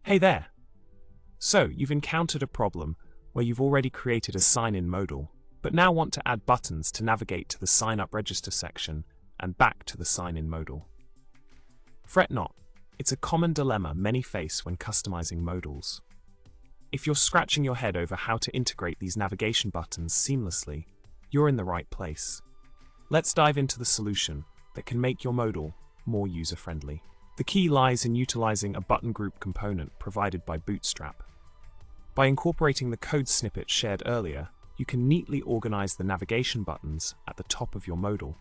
Hey there! So, you've encountered a problem where you've already created a sign-in modal, but now want to add buttons to navigate to the Sign Up Register section and back to the sign-in modal. Fret not, it's a common dilemma many face when customizing modals. If you're scratching your head over how to integrate these navigation buttons seamlessly, you're in the right place. Let's dive into the solution that can make your modal more user-friendly. The key lies in utilizing a button group component provided by Bootstrap. By incorporating the code snippet shared earlier, you can neatly organize the navigation buttons at the top of your modal.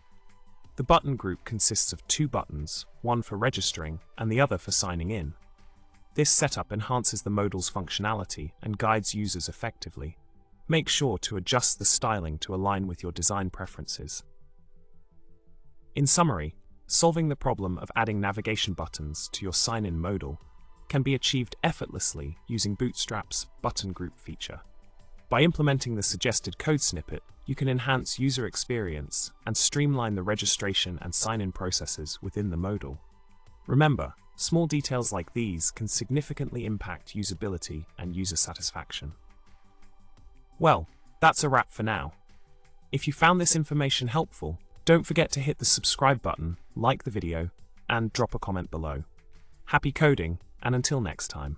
The button group consists of two buttons, one for registering and the other for signing in. This setup enhances the modal's functionality and guides users effectively. Make sure to adjust the styling to align with your design preferences. In summary, solving the problem of adding navigation buttons to your sign-in modal can be achieved effortlessly using Bootstrap's button group feature. By implementing the suggested code snippet, you can enhance user experience and streamline the registration and sign-in processes within the modal. Remember, small details like these can significantly impact usability and user satisfaction. Well, that's a wrap for now. If you found this information helpful, don't forget to hit the subscribe button, like the video, and drop a comment below. Happy coding, and until next time.